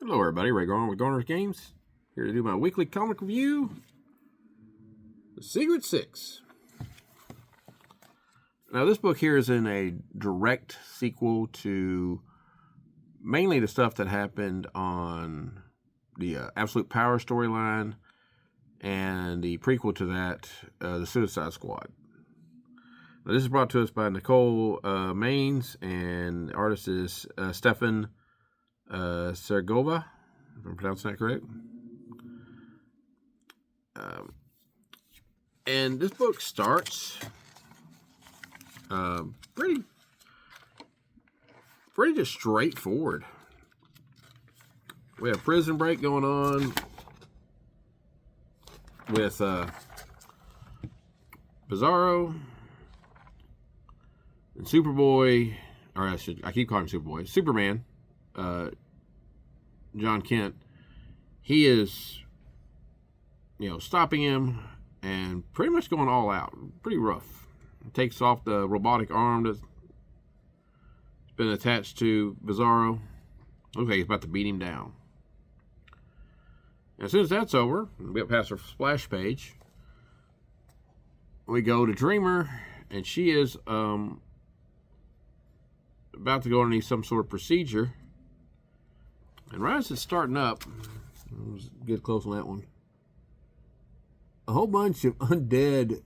Hello everybody, Ray Garner with Garner's Games, here to do my weekly comic review, The Secret Six. Now this book here is in a direct sequel to mainly the stuff that happened on the Absolute Power storyline and the prequel to that, the Suicide Squad. Now, this is brought to us by Nicole Maines, and the artist is Stefan Gegovia, if I'm pronouncing that correct. And this book starts pretty just straightforward. We have prison break going on with Bizarro and Superboy, or I keep calling him Superboy, Superman. John Kent, he is, stopping him and pretty much going all out. Pretty rough. He takes off the robotic arm that's been attached to Bizarro. Looks like he's about to beat him down. And as soon as that's over, we get past our splash page, we go to Dreamer, and she is about to go underneath some sort of procedure. And right as it's starting up, let's get close on that one, a whole bunch of undead,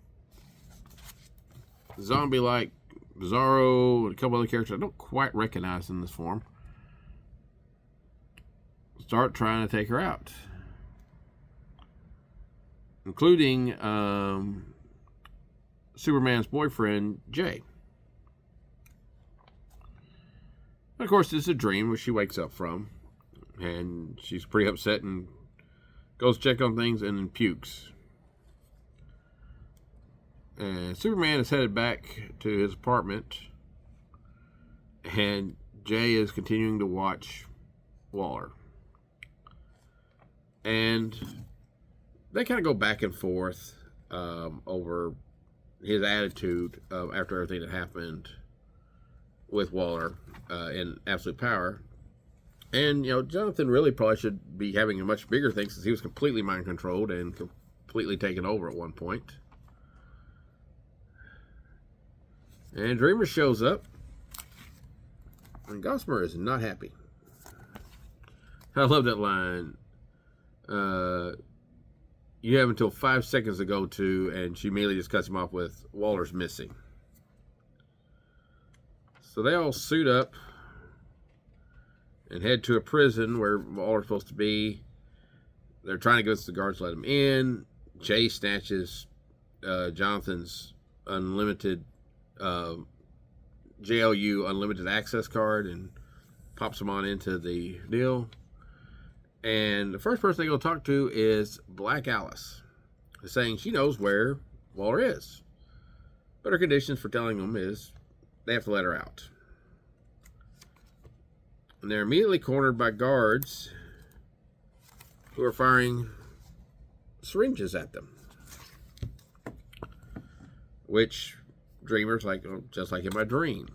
zombie-like Bizarro and a couple other characters I don't quite recognize in this form start trying to take her out, including Superman's boyfriend, Jay. And of course, this is a dream which she wakes up from. And she's pretty upset and goes to check on things and then pukes. And Superman is headed back to his apartment. And Jay is continuing to watch Waller. And they kind of go back and forth over his attitude after everything that happened with Waller in Absolute Power. And, Jonathan really probably should be having a much bigger thing since he was completely mind-controlled and completely taken over at one point. And Dreamer shows up. And Gossamer is not happy. I love that line. You have until 5 seconds to go to, and she immediately just cuts him off with, Waller's missing. So they all suit up and head to a prison where Waller's supposed to be. They're trying to get the guards to let him in. Jay snatches Jonathan's unlimited JLU unlimited access card and pops him on into the deal. And the first person they go talk to is Black Alice, saying she knows where Waller is, but her conditions for telling them is they have to let her out. And they're immediately cornered by guards who are firing syringes at them. Which Dreamer's like, just like in my dream.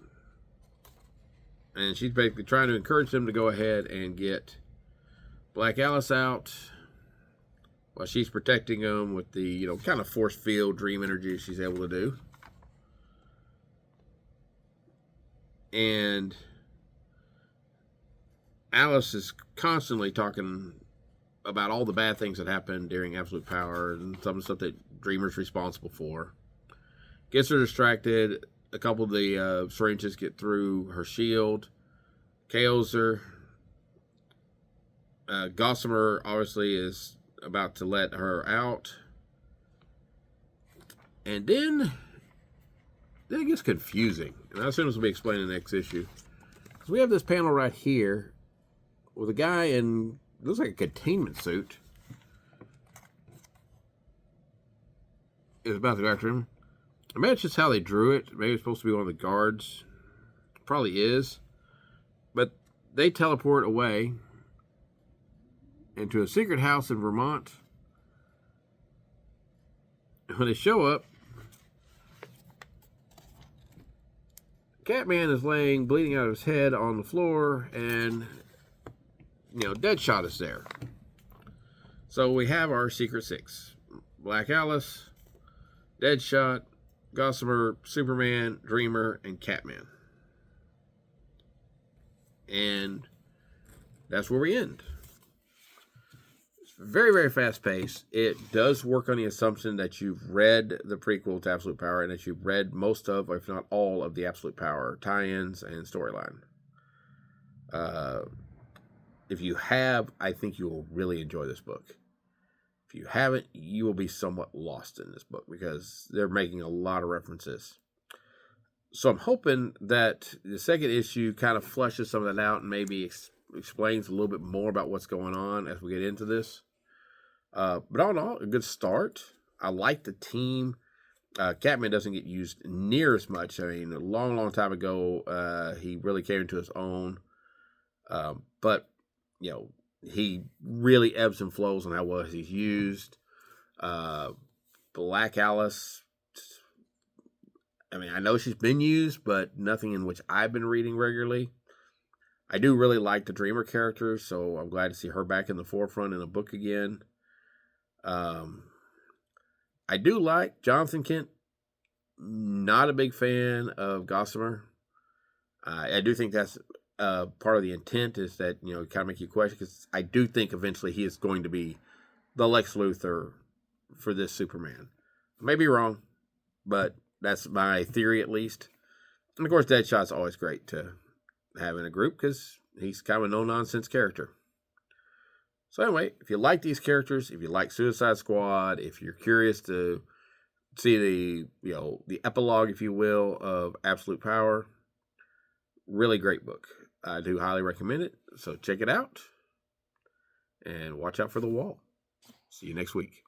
And she's basically trying to encourage them to go ahead and get Black Alice out while she's protecting them with the, kind of force field dream energy she's able to do. And Alice is constantly talking about all the bad things that happened during Absolute Power and some of the stuff that Dreamer's responsible for. Gets her distracted. A couple of the syringes get through her shield. KOs her. Gossamer obviously is about to let her out. And then it gets confusing. And as soon as we'll be explaining the next issue. Because we have this panel right here with a guy in, looks like a containment suit, is about to go after him. I imagine it's just how they drew it. Maybe it's supposed to be one of the guards. Probably is. But they teleport away into a secret house in Vermont. And when they show up, Catman is laying bleeding out of his head on the floor, and Deadshot is there. So we have our Secret Six: Black Alice, Deadshot, Gossamer, Superman, Dreamer, and Catman. And that's where we end. It's very, very fast paced. It does work on the assumption that you've read the prequel to Absolute Power and that you've read most of, if not all, of the Absolute Power tie-ins and storyline. If you have, I think you will really enjoy this book. If you haven't, you will be somewhat lost in this book because they're making a lot of references. So I'm hoping that the second issue kind of fleshes some of that out and maybe explains a little bit more about what's going on as we get into this. But all in all, a good start. I like the team. Catman doesn't get used near as much. I mean, a long, long time ago, he really came into his own. But, he really ebbs and flows on how well he's used. Black Alice, I mean, I know she's been used, but nothing in which I've been reading regularly. I do really like the Dreamer character, so I'm glad to see her back in the forefront in a book again. I do like Jonathan Kent. Not a big fan of Gossamer. I do think that's part of the intent is that, kind of make you question, because I do think eventually he is going to be the Lex Luthor for this Superman. I may be wrong, but that's my theory at least. And of course, Deadshot's always great to have in a group because he's kind of a no-nonsense character. So anyway, if you like these characters, if you like Suicide Squad, if you're curious to see the epilogue, if you will, of Absolute Power, really great book. I do highly recommend it. So check it out and watch out for the wall. See you next week.